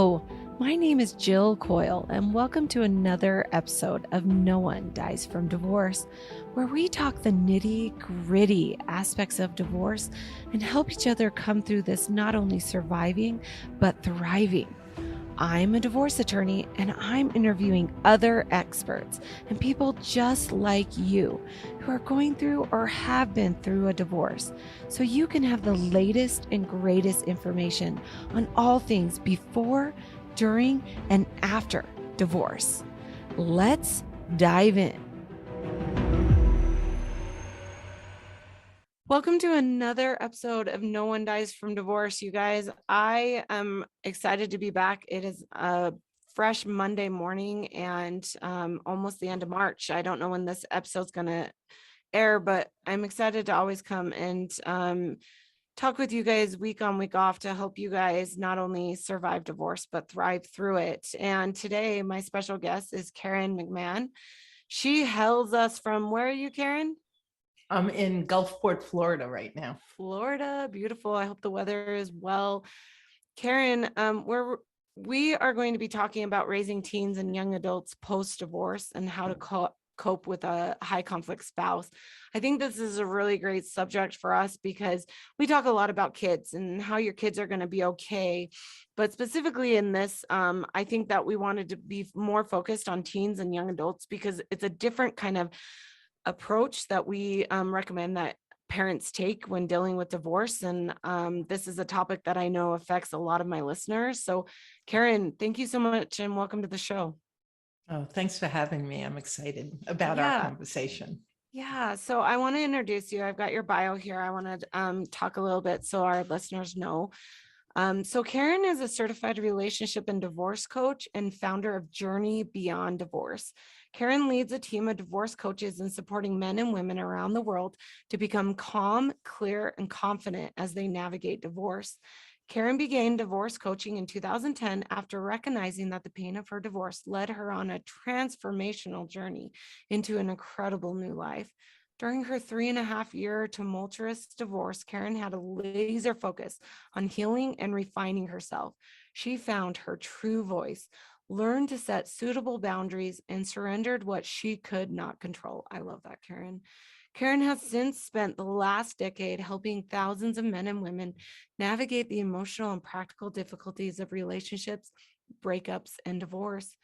Hello, my name is Jill Coyle, and welcome to another episode of No One Dies from Divorce, where we talk the nitty-gritty aspects of divorce and help each other come through this not only surviving, but thriving. I'm a divorce attorney, and I'm interviewing other experts and people just like you who are going through or have been through a divorce, so you can have the latest and greatest information on all things before, during, and after divorce. Let's dive in. Welcome to another episode of No One Dies from Divorce, you guys. I am excited to be back. It is a fresh Monday morning and almost the end of March. I don't know when this episode's going to air, but I'm excited to always come and talk with you guys week on, week off to help you guys not only survive divorce, but thrive through it. And today, my special guest is Karen McMahon. She hails us from, where are you, Karen? I'm in Gulfport, Florida right now. Florida, beautiful. I hope the weather is well. Karen, we are going to be talking about raising teens and young adults post-divorce and how to cope with a high conflict spouse. I think this is a really great subject for us because we talk a lot about kids and how your kids are going to be okay. But specifically in this, I think that we wanted to be more focused on teens and young adults because it's a different kind of approach that we recommend that parents take when dealing with divorce. And this is a topic that I know affects a lot of my listeners. So Karen, thank you so much and welcome to the show. Oh, thanks for having me. I'm excited about our conversation. Yeah, so I want to introduce you. I've got your bio here. I want to talk a little bit so our listeners know. So Karen is a certified relationship and divorce coach and founder of Journey Beyond Divorce. Karen leads a team of divorce coaches in supporting men and women around the world to become calm, clear, and confident as they navigate divorce. Karen began divorce coaching in 2010 after recognizing that the pain of her divorce led her on a transformational journey into an incredible new life. During her 3.5-year tumultuous divorce, Karen had a laser focus on healing and refining herself. She found her true voice, learned to set suitable boundaries, and surrendered what she could not control. I love that, Karen. Karen has since spent the last decade helping thousands of men and women navigate the emotional and practical difficulties of relationships, breakups, and divorce.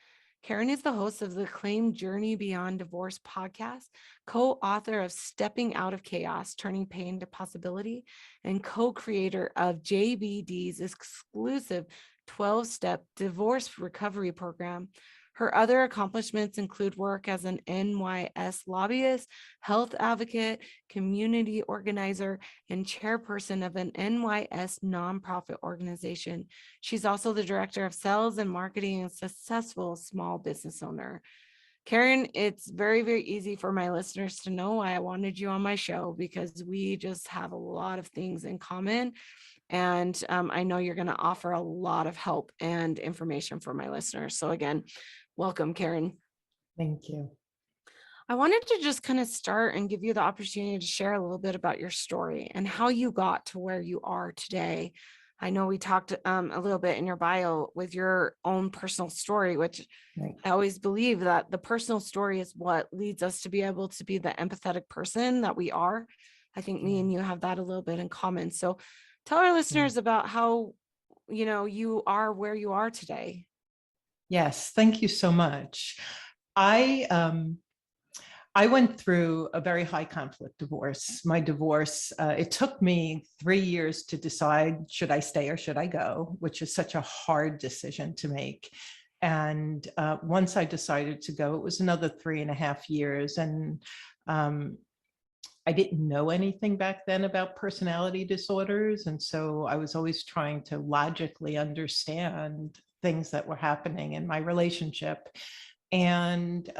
Karen is the host of the acclaimed Journey Beyond Divorce podcast, co-author of Stepping Out of Chaos, Turning Pain to Possibility, and co-creator of JBD's exclusive 12-step divorce recovery program. Her other accomplishments include work as an NYS Lobbyist, health advocate, community organizer, and chairperson of an NYS nonprofit organization. She's also the director of sales and marketing and successful small business owner. Karen, it's very, very easy for my listeners to know why I wanted you on my show because we just have a lot of things in common. And I know you're going to offer a lot of help and information for my listeners. So again, welcome, Karen. Thank you. I wanted to just kind of start and give you the opportunity to share a little bit about your story and how you got to where you are today. I know we talked a little bit in your bio with your own personal story, which I always believe that the personal story is what leads us to be able to be the empathetic person that we are. I think me and you have that a little bit in common. So tell our listeners about how, you are where you are today. Yes, thank you so much. I went through a very high conflict divorce. My divorce, it took me 3 years to decide, should I stay or should I go, which is such a hard decision to make. And once I decided to go, it was another 3.5 years. And I didn't know anything back then about personality disorders. And so I was always trying to logically understand things that were happening in my relationship. And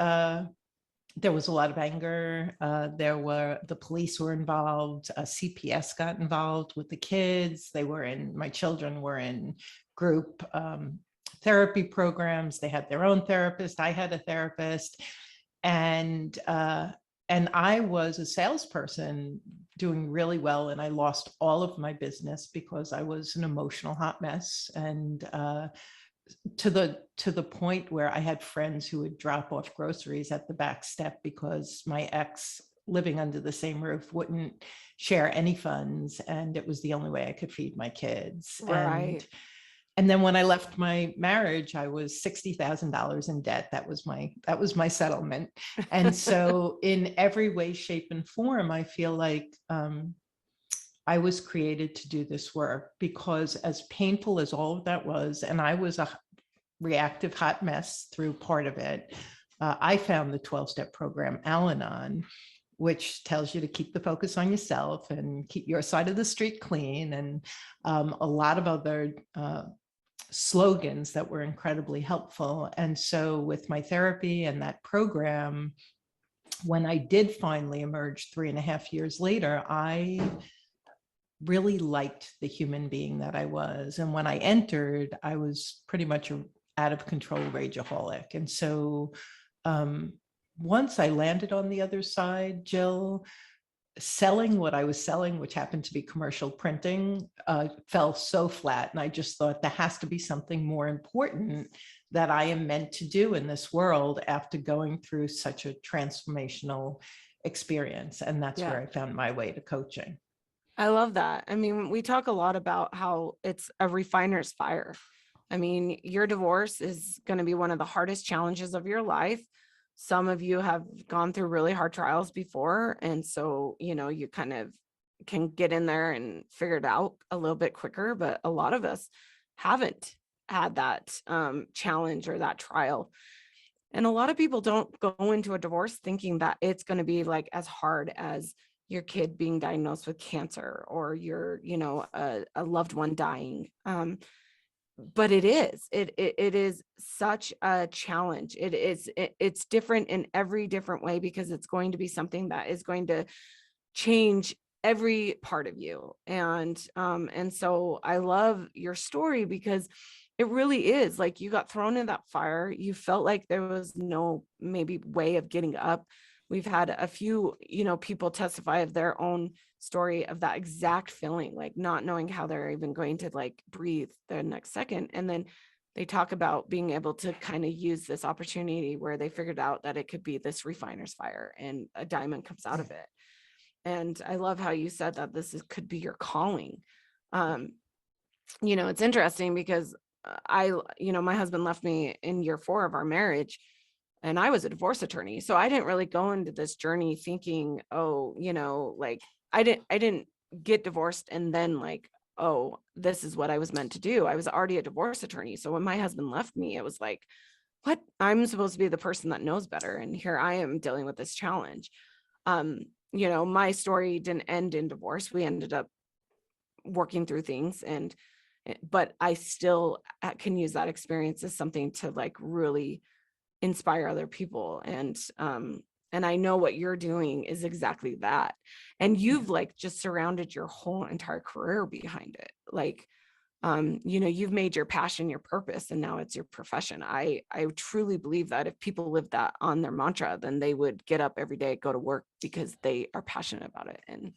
there was a lot of anger. The police were involved. CPS got involved with the kids. My children were in group therapy programs. They had their own therapist. I had a therapist. And I was a salesperson doing really well. And I lost all of my business because I was an emotional hot mess. And to the point where I had friends who would drop off groceries at the back step because my ex, living under the same roof, wouldn't share any funds, and it was the only way I could feed my kids. Right. And then when I left my marriage, I was $60,000 in debt. That was my settlement. And so in every way, shape, and form, I feel like I was created to do this work, because as painful as all of that was, and I was a reactive hot mess through part of it, I found the 12-step program, AlAnon, which tells you to keep the focus on yourself and keep your side of the street clean, and a lot of other slogans that were incredibly helpful. And so with my therapy and that program, when I did finally emerge 3.5 years later, I really liked the human being that I was. And when I entered, I was pretty much an out of control rageaholic. And so once I landed on the other side, Jill, selling what I was selling, which happened to be commercial printing, fell so flat. And I just thought there has to be something more important that I am meant to do in this world after going through such a transformational experience. And that's where I found my way to coaching. I love that. I mean, we talk a lot about how it's a refiner's fire. I mean, your divorce is going to be one of the hardest challenges of your life. Some of you have gone through really hard trials before. And so, you kind of can get in there and figure it out a little bit quicker. But a lot of us haven't had that challenge or that trial. And a lot of people don't go into a divorce thinking that it's going to be like as hard as your kid being diagnosed with cancer or your, a loved one dying. But it is such a challenge. It's different in every different way, because it's going to be something that is going to change every part of you. And so I love your story, because it really is like you got thrown in that fire. You felt like there was no maybe way of getting up. We've had a few, people testify of their own story of that exact feeling, like not knowing how they're even going to like breathe the next second. And then they talk about being able to kind of use this opportunity where they figured out that it could be this refiner's fire and a diamond comes out of it. And I love how you said that could be your calling. It's interesting because my husband left me in year 4 of our marriage, and I was a divorce attorney. So I didn't really go into this journey thinking, like I didn't get divorced and then like, oh, this is what I was meant to do. I was already a divorce attorney. So when my husband left me, it was like, what? I'm supposed to be the person that knows better. And here I am dealing with this challenge. My story didn't end in divorce. We ended up working through things, but I still can use that experience as something to like really inspire other people. And I know what you're doing is exactly that. And you've like just surrounded your whole entire career behind it. Like, you've made your passion your purpose, and now it's your profession. I truly believe that if people live that on their mantra, then they would get up every day, go to work because they are passionate about it. And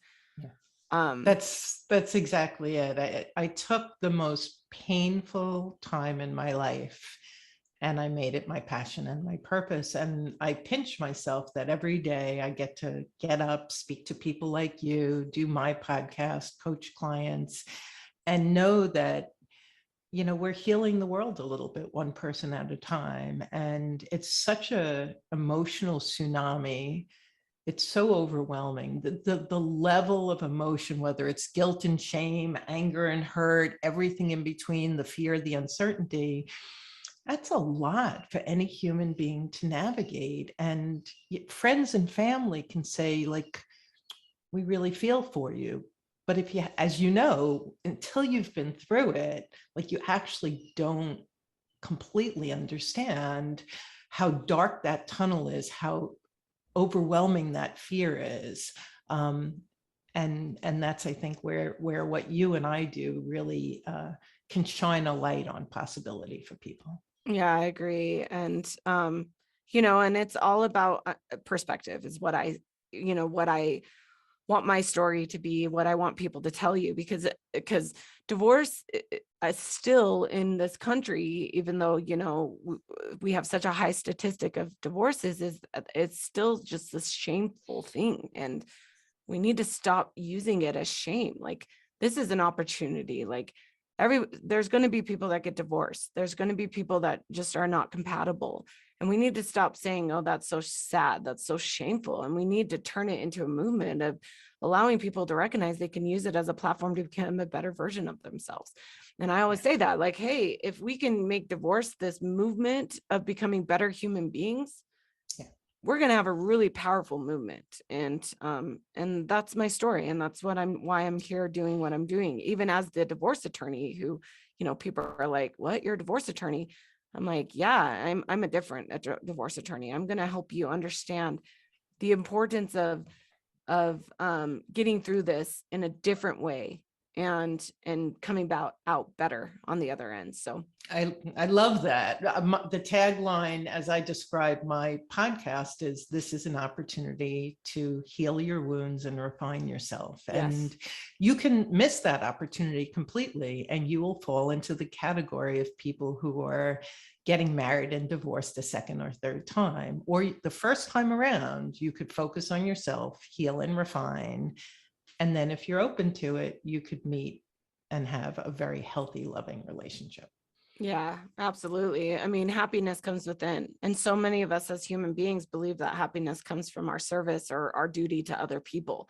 that's exactly it. I took the most painful time in my life and I made it my passion and my purpose. And I pinch myself that every day I get to get up, speak to people like you, do my podcast, coach clients, and know that, we're healing the world a little bit, one person at a time. And it's such a emotional tsunami. It's so overwhelming. The level of emotion, whether it's guilt and shame, anger and hurt, everything in between, the fear, the uncertainty, that's a lot for any human being to navigate. And friends and family can say, like, we really feel for you. But if you, as you know, until you've been through it, like you actually don't completely understand how dark that tunnel is, how overwhelming that fear is. And that's, I think, where what you and I do really can shine a light on possibility for people. Yeah, I agree. And, and it's all about perspective is what I want my story to be, what I want people to tell you, because divorce is still in this country, even though, you know, we have such a high statistic of divorces, is it's still just this shameful thing. And we need to stop using it as shame. Like, this is an opportunity. Like, there's going to be people that get divorced. There's going to be people that just are not compatible. And we need to stop saying, oh, that's so sad, that's so shameful. And we need to turn it into a movement of allowing people to recognize they can use it as a platform to become a better version of themselves. And I always say that, like, hey, if we can make divorce this movement of becoming better human beings, we're going to have a really powerful movement. And that's my story. And that's why I'm here doing what I'm doing, even as the divorce attorney who, you know, people are like, what, you're a divorce attorney? I'm like, yeah, I'm a different divorce attorney. I'm going to help you understand the importance of getting through this in a different way and coming out better on the other end. So I love that. The tagline, as I describe my podcast, is this is an opportunity to heal your wounds and refine yourself. Yes. And you can miss that opportunity completely, and you will fall into the category of people who are getting married and divorced a second or third time, or the first time around, you could focus on yourself, heal and refine. And then if you're open to it, you could meet and have a very healthy, loving relationship. Yeah, absolutely. I mean, happiness comes within. And so many of us as human beings believe that happiness comes from our service or our duty to other people.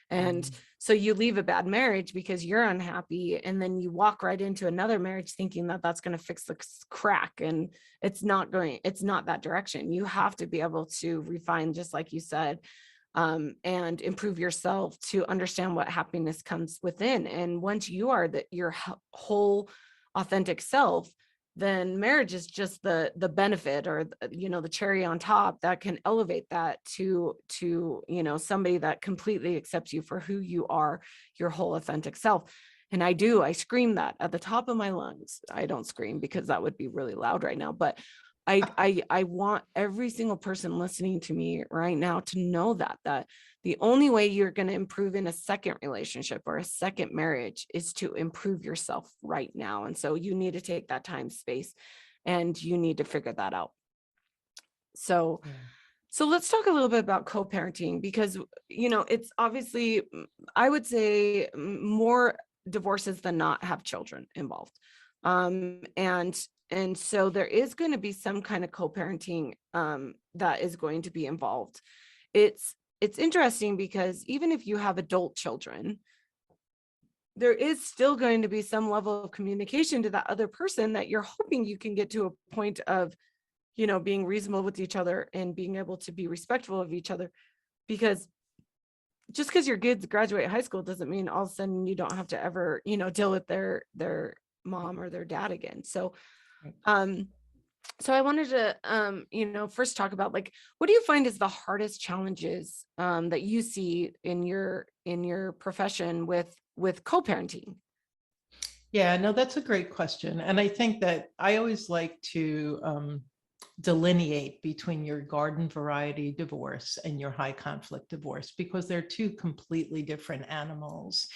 And so you leave a bad marriage because you're unhappy, and then you walk right into another marriage thinking that that's going to fix the crack, and it's not that direction. You have to be able to refine, just like you said, and improve yourself to understand what happiness comes within. And once you are your whole authentic self, then marriage is just the benefit, or, you know, the cherry on top that can elevate that to, you know, somebody that completely accepts you for who you are, your whole authentic self. And I scream that at the top of my lungs. I don't scream because that would be really loud right now, but I want every single person listening to me right now to know that the only way you're going to improve in a second relationship or a second marriage is to improve yourself right now. And so you need to take that time, space, and you need to figure that out. So let's talk a little bit about co-parenting, because, you know, it's obviously, I would say, more divorces than not have children involved. And so there is going to be some kind of co-parenting that is going to be involved. It's interesting because even if you have adult children, there is still going to be some level of communication to that other person that you're hoping you can get to a point of, you know, being reasonable with each other and being able to be respectful of each other. Because just because your kids graduate high school doesn't mean all of a sudden you don't have to ever, you know, deal with their mom or their dad again. So so I wanted to, you know, first talk about, like, what do you find is the hardest challenges that you see in your profession with co-parenting? Yeah, no, that's a great question. And I think that I always like to delineate between your garden variety divorce and your high conflict divorce, because they're two completely different animals.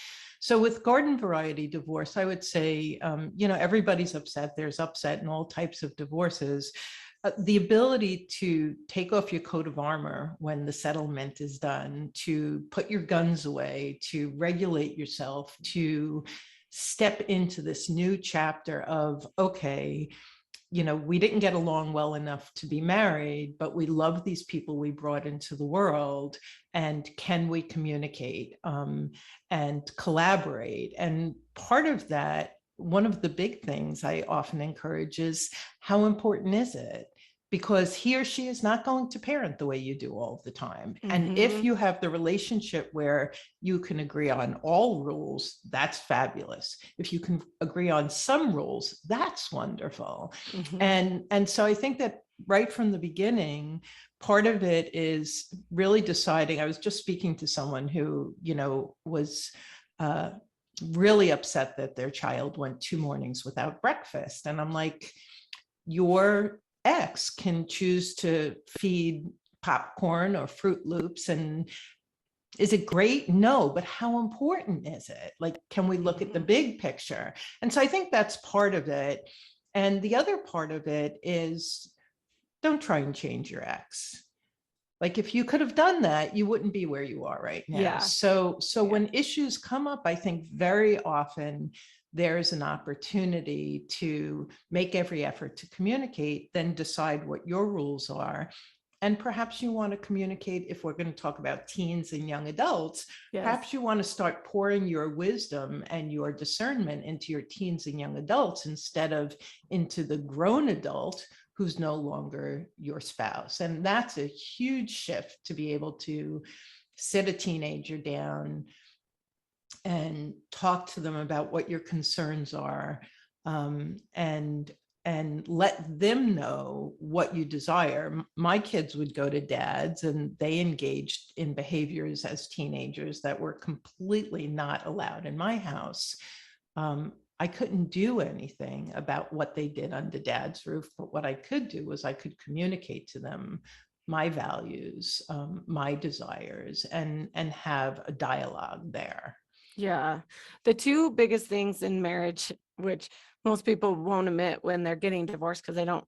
So with garden variety divorce, I would say, you know, everybody's upset. There's upset in all types of divorces. The ability to take off your coat of armor when the settlement is done, to put your guns away, to regulate yourself, to step into this new chapter of, okay, you know, we didn't get along well enough to be married, but we love these people we brought into the world. And can we communicate and collaborate? And part of that, one of the big things I often encourage is, how important is it? Because he or she is not going to parent the way you do all the time. And if you have the relationship where you can agree on all rules, that's fabulous. If you can agree on some rules, that's wonderful. And so I think that right from the beginning, part of it is really deciding. I was just speaking to someone who, you know, was really upset that their child went 2 mornings without breakfast. And I'm like, your ex can choose to feed popcorn or Fruit Loops and Is it great? No, but how important is it? Like, can we look at the big picture? And so I think that's part of it. And the other part of it is, don't try and change your ex. Like, if you could have done that, you wouldn't be where you are right now. Yeah. So when issues come up, I think very often there's an opportunity to make every effort to communicate, then decide what your rules are. And perhaps you want to communicate, if we're going to talk about teens and young adults, Yes. perhaps you want to start pouring your wisdom and your discernment into your teens and young adults instead of into the grown adult who's no longer your spouse. And that's a huge shift, to be able to sit a teenager down and talk to them about what your concerns are, and let them know what you desire. My kids would go to dads and they engaged in behaviors as teenagers that were completely not allowed in my house. I couldn't do anything about what they did under dad's roof, but what I could do was I could communicate to them my values, my desires, and have a dialogue there. Yeah. The two biggest things in marriage, which most people won't admit when they're getting divorced because they don't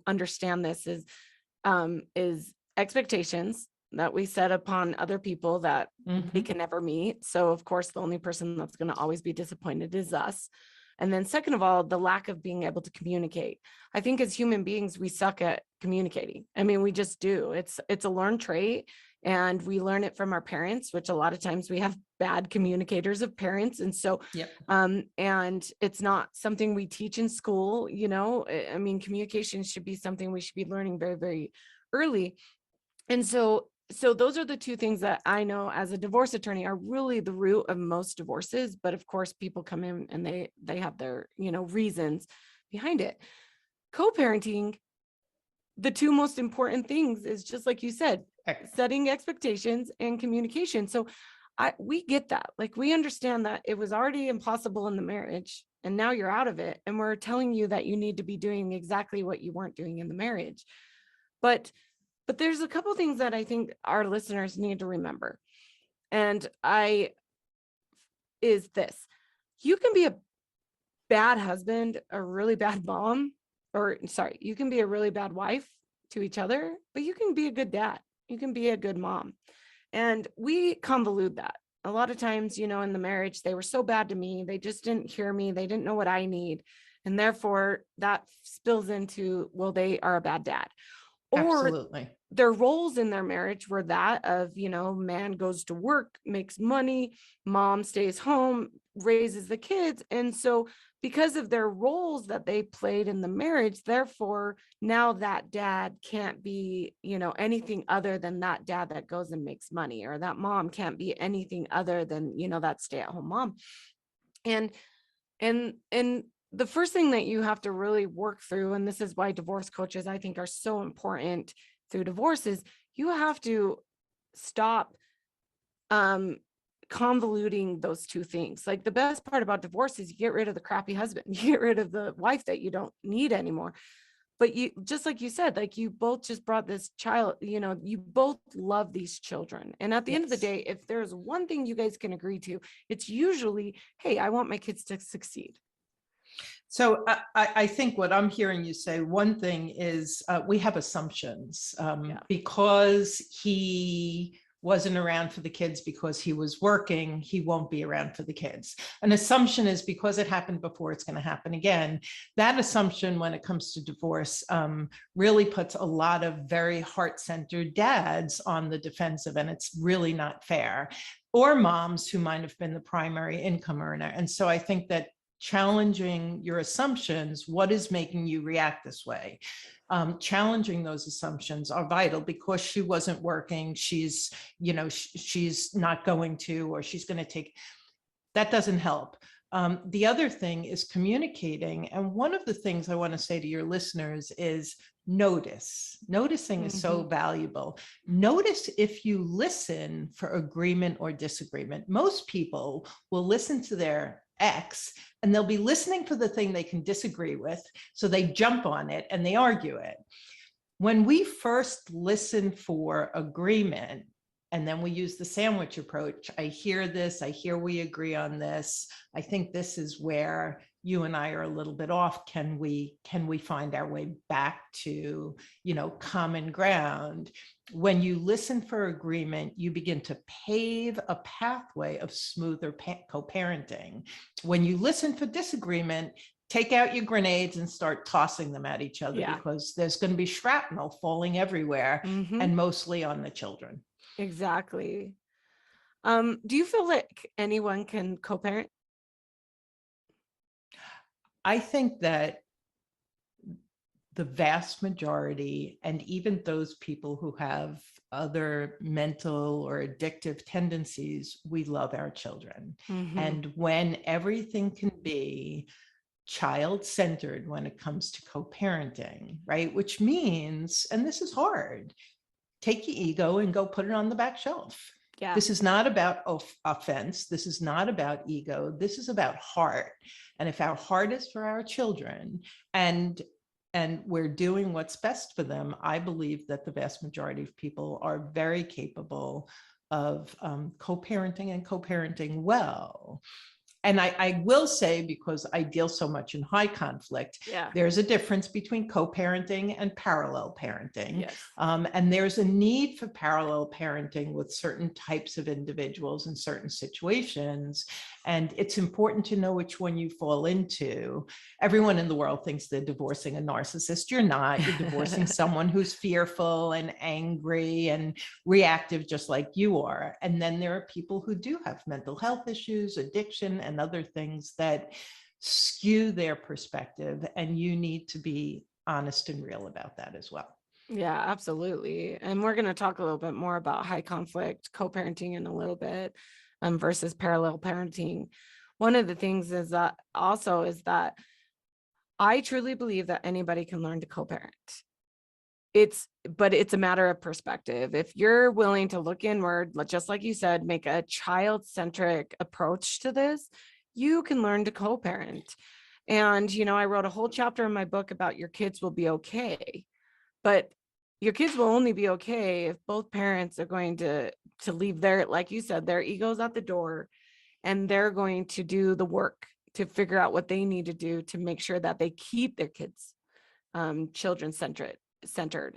understand this, is expectations that we set upon other people that we can never meet. So of course, the only person that's going to always be disappointed is us. And then second of all, the lack of being able to communicate. I think as human beings, we suck at communicating. I mean, we just do. It's a learned trait. And we learn it from our parents, which a lot of times we have bad communicators of parents. And so, Yep. And it's not something we teach in school, you know. I mean, communication should be something we should be learning very, very early. And so those are the two things that I know as a divorce attorney are really the root of most divorces. But of course, people come in and they have their, you know, reasons behind it. Co-parenting, the two most important things is just like you said, setting expectations and communication. So we get that. Like, we understand that it was already impossible in the marriage and now you're out of it. And we're telling you that you need to be doing exactly what you weren't doing in the marriage. But there's a couple things that I think our listeners need to remember. And is this: you can be a bad husband, a really bad mom, you can be a really bad wife to each other, but you can be a good dad. You can be a good mom. And we convolute that. A lot of times, you know, in the marriage, they were so bad to me. They just didn't hear me. They didn't know what I need. And therefore that spills into, well, they are a bad dad. Or Absolutely. Their roles in their marriage were that of, you know, man goes to work, makes money, mom stays home, raises the kids. And so because of their roles that they played in the marriage, therefore now that dad can't be, you know, anything other than that dad that goes and makes money, or that mom can't be anything other than, you know, that stay-at-home mom. And the first thing that you have to really work through, and this is why divorce coaches, I think, are so important through divorce, is you have to stop convoluting those two things. Like, the best part about divorce is you get rid of the crappy husband, you get rid of the wife that you don't need anymore. But you, just like you said, like, you both just brought this child, you know, you both love these children. And at the end of the day, if there's one thing you guys can agree to, it's usually, hey, I want my kids to succeed. So I think what I'm hearing you say, one thing is we have assumptions, because he wasn't around for the kids because he was working, he won't be around for the kids. An assumption is because it happened before, it's going to happen again. That assumption, when it comes to divorce, really puts a lot of very heart-centered dads on the defensive, and it's really not fair. Or moms who might have been the primary income earner. And so I think that challenging your assumptions, what is making you react this way? Challenging those assumptions are vital, because she wasn't working, she's, you know, she's not going to, or she's going to take, that doesn't help. The other thing is communicating. And one of the things I want to say to your listeners is noticing is so valuable. Notice if you listen for agreement or disagreement. Most people will listen to their ex and they'll be listening for the thing they can disagree with, so they jump on it and they argue it. When we first listen for agreement And then we use the sandwich approach. I hear this, I hear we agree on this. I think this is where you and I are a little bit off. Can we find our way back to, common ground? When you listen for agreement, you begin to pave a pathway of smoother co-parenting. When you listen for disagreement, take out your grenades and start tossing them at each other, because there's going to be shrapnel falling everywhere, and mostly on the children. Exactly. Do you feel like anyone can co-parent? I think that the vast majority, and even those people who have other mental or addictive tendencies, we love our children. And when everything can be child-centered when it comes to co-parenting, right? Which means, and this is hard, take your ego and go put it on the back shelf. Yeah. This is not about offense. This is not about ego. This is about heart. And if our heart is for our children and we're doing what's best for them, I believe that the vast majority of people are very capable of co-parenting and co-parenting well. And I will say, because I deal so much in high conflict, there's a difference between co-parenting and parallel parenting. Yes. And there's a need for parallel parenting with certain types of individuals in certain situations. And it's important to know which one you fall into. Everyone in the world thinks they're divorcing a narcissist. You're not. You're divorcing someone who's fearful and angry and reactive, just like you are. And then there are people who do have mental health issues, addiction, and other things that skew their perspective. And you need to be honest and real about that as well. Yeah, absolutely. And we're going to talk a little bit more about high conflict co-parenting in a little bit, versus parallel parenting. One of the things is that I truly believe that anybody can learn to co-parent. But it's a matter of perspective. If you're willing to look inward, just like you said, make a child-centric approach to this, you can learn to co-parent. And, I wrote a whole chapter in my book about your kids will be okay, but your kids will only be okay if both parents are going to leave their, like you said, their egos at the door, and they're going to do the work to figure out what they need to do to make sure that they keep their kids children centered.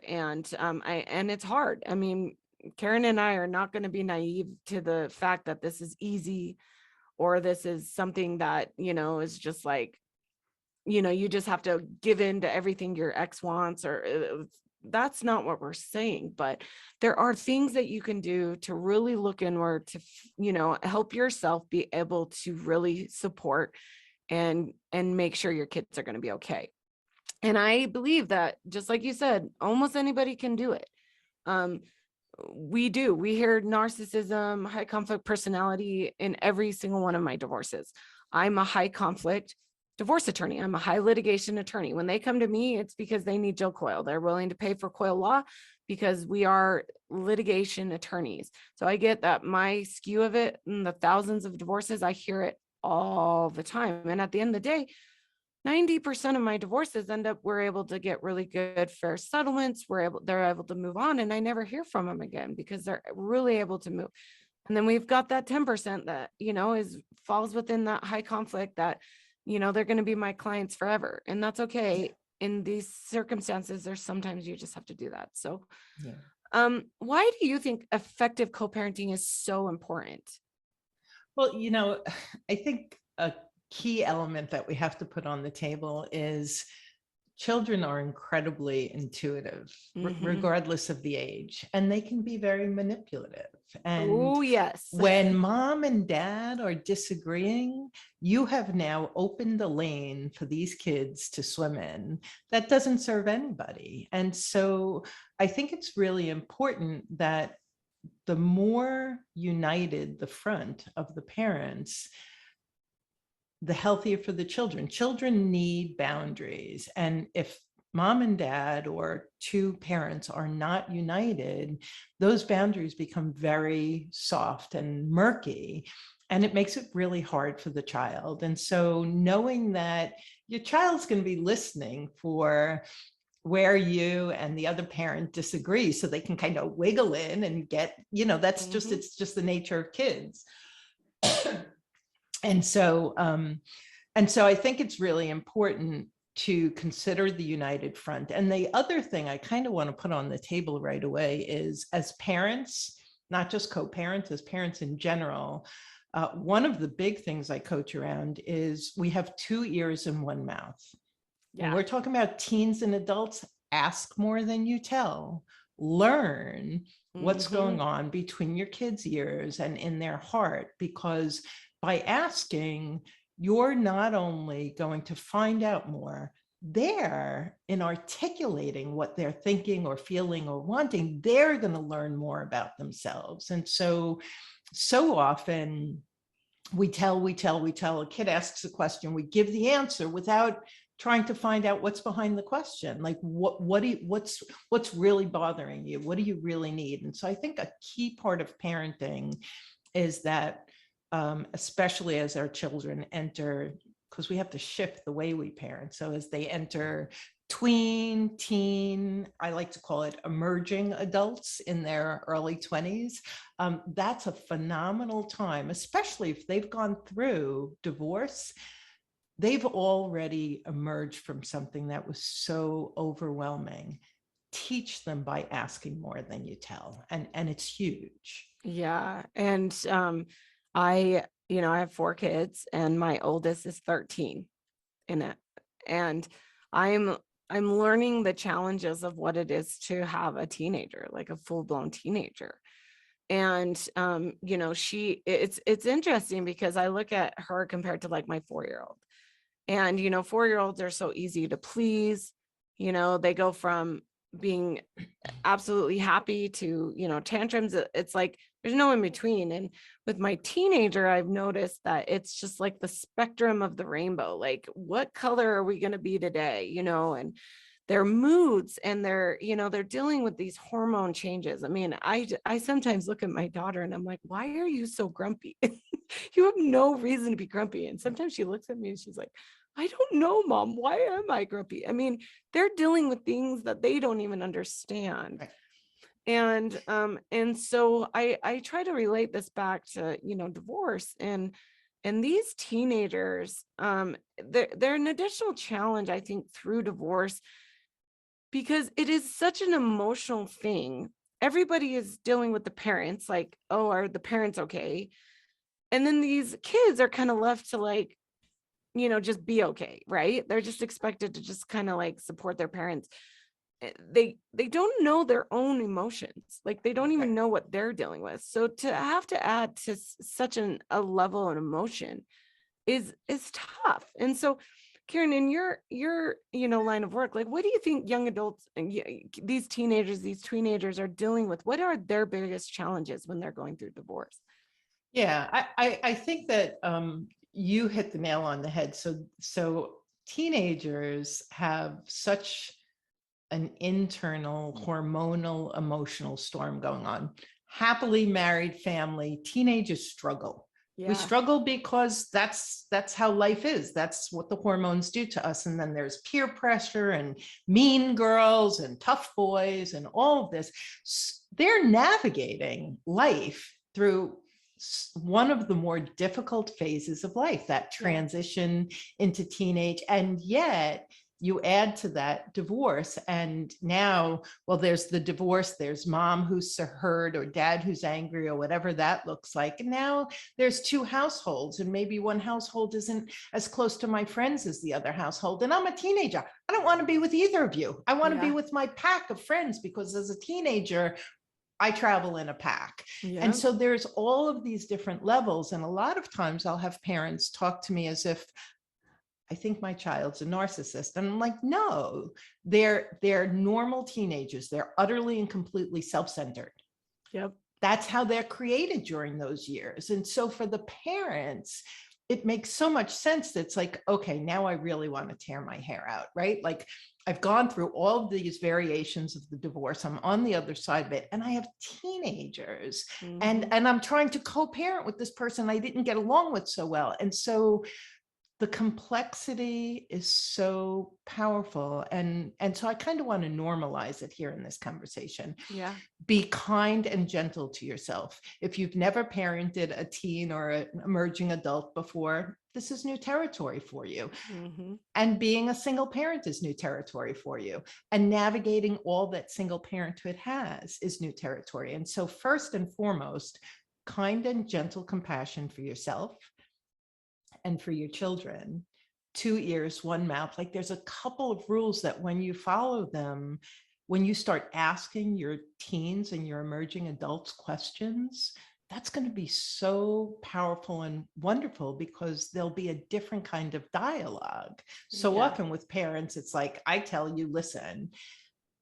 And it's hard. I mean, Karen and I are not going to be naive to the fact that this is easy, or this is something that, is just like, you just have to give in to everything your ex wants, or that's not what we're saying. But there are things that you can do to really look inward to, help yourself be able to really support and make sure your kids are going to be okay. And I believe that, just like you said, almost anybody can do it. We hear narcissism, high conflict personality in every single one of my divorces. I'm a high conflict divorce attorney. I'm a high litigation attorney. When they come to me, it's because they need Jill Coyle. They're willing to pay for Coyle Law because we are litigation attorneys. So I get that my skew of it, and the thousands of divorces, I hear it all the time. And at the end of the day, 90% of my divorces we're able to get really good fair settlements. They're able to move on, and I never hear from them again because they're really able to move. And then we've got that 10% that, falls within that high conflict that, they're going to be my clients forever. And that's okay. In these circumstances, there's sometimes you just have to do that. So, why do you think effective co-parenting is so important? Well, I think a key element that we have to put on the table is children are incredibly intuitive, regardless of the age, and they can be very manipulative. And oh, yes. When mom and dad are disagreeing, you have now opened a lane for these kids to swim in that doesn't serve anybody. And so I think it's really important that the more united the front of the parents, the healthier for the children. Children need boundaries. And if mom and dad or two parents are not united, those boundaries become very soft and murky, and it makes it really hard for the child. And so knowing that your child's going to be listening for where you and the other parent disagree, so they can kind of wiggle in and get, that's just, it's just the nature of kids. And so I think it's really important to consider the united front. And the other thing I kind of want to put on the table right away is, as parents, not just co-parents, as parents in general, one of the big things I coach around is we have 2 ears and 1 mouth. When we're talking about teens and adults, ask more than you tell. Learn what's going on between your kids' ears and in their heart, because by asking, you're not only going to find out more, they're in articulating what they're thinking or feeling or wanting, they're going to learn more about themselves. And so often we tell, a kid asks a question, we give the answer without trying to find out what's behind the question. Like, what's really bothering you? What do you really need? And so I think a key part of parenting is that, especially as our children enter, because we have to shift the way we parent. So as they enter tween, teen, I like to call it emerging adults in their early 20s, that's a phenomenal time, especially if they've gone through divorce. They've already emerged from something that was so overwhelming. Teach them by asking more than you tell. And it's huge. Yeah. And I have 4 kids, and my oldest is 13 in it. And I'm learning the challenges of what it is to have a teenager, like a full-blown teenager. And it's interesting because I look at her compared to like my 4-year-old. And 4-year-olds are so easy to please. They go from being absolutely happy to tantrums. It's like there's no in between. And with my teenager, I've noticed that it's just like the spectrum of the rainbow. Like, what color are we going to be today? And their moods, and they're dealing with these hormone changes. I mean, I sometimes look at my daughter and I'm like, why are you so grumpy? You have no reason to be grumpy. And sometimes she looks at me and she's like, I don't know, Mom, why am I grumpy? I mean, they're dealing with things that they don't even understand. Right. And so I try to relate this back to, divorce, and these teenagers, they're an additional challenge, I think, through divorce, because it is such an emotional thing. Everybody is dealing with the parents, like, oh, are the parents okay? And then these kids are kind of left to like, just be okay, right? They're just expected to just kind of like support their parents. They don't know their own emotions. Like, they don't even know what they're dealing with. So to have to add to such a level of emotion is tough. And so, Karen, in your line of work, like, what do you think young adults and these teenagers are dealing with? What are their biggest challenges when they're going through divorce? Yeah, I think that you hit the nail on the head. So teenagers have such an internal hormonal emotional storm going on. Happily married family, teenagers struggle. Yeah. We struggle because that's how life is. That's what the hormones do to us. And then there's peer pressure and mean girls and tough boys and all of this. They're navigating life through one of the more difficult phases of life, that transition into teenage. And yet you add to that divorce. And now, well, there's the divorce, there's mom who's hurt or dad who's angry or whatever that looks like. And now there's 2 households, and maybe one household isn't as close to my friends as the other household. And I'm a teenager. I don't want to be with either of you. I want to be with my pack of friends, because as a teenager, I travel in a pack. Yeah. And so there's all of these different levels. And a lot of times I'll have parents talk to me as if, I think my child's a narcissist. And I'm like, no, they're normal teenagers. They're utterly and completely self-centered. Yep. That's how they're created during those years. And so for the parents, it makes so much sense. That's like, okay, now I really want to tear my hair out, right? Like, I've gone through all of these variations of the divorce. I'm on the other side of it, and I have teenagers, and I'm trying to co-parent with this person I didn't get along with so well. And so the complexity is so powerful. And so I kind of want to normalize it here in this conversation. Yeah. Be kind and gentle to yourself. If you've never parented a teen or an emerging adult before, this is new territory for you. Mm-hmm. And being a single parent is new territory for you. And navigating all that single parenthood has is new territory. And so first and foremost, kind and gentle compassion for yourself and for your children. 2 ears, 1 mouth. Like there's a couple of rules that when you follow them, when you start asking your teens and your emerging adults questions, that's going to be so powerful and wonderful, because there'll be a different kind of dialogue. So Yeah. often with parents, it's like, I tell you, listen,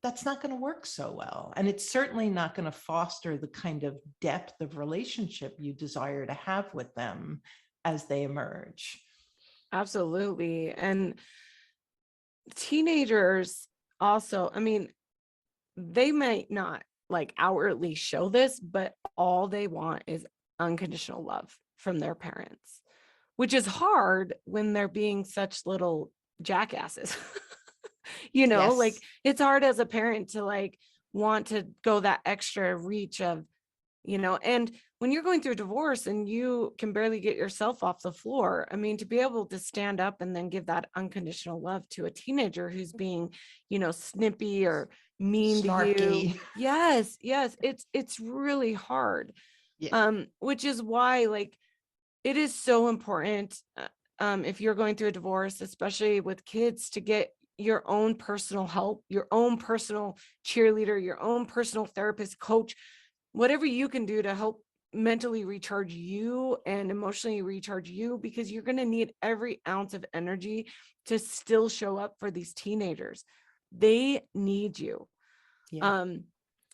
that's not going to work so well. And it's certainly not going to foster the kind of depth of relationship you desire to have with them as they emerge. Absolutely. And teenagers also, I mean, they might not like outwardly show this, but all they want is unconditional love from their parents, which is hard when they're being such little jackasses. Like Yes. it's hard as a parent to like want to go that extra reach of, and when you're going through a divorce and you can barely get yourself off the floor, I mean, to be able to stand up and then give that unconditional love to a teenager who's being, snippy or mean to you. Snarky. Yes, it's really hard. Yeah. Which is why like it is so important, if you're going through a divorce, especially with kids, to get your own personal help, your own personal cheerleader, your own personal therapist, coach, whatever you can do to help mentally recharge you and emotionally recharge you, because you're going to need every ounce of energy to still show up for these teenagers. They need you. Yeah.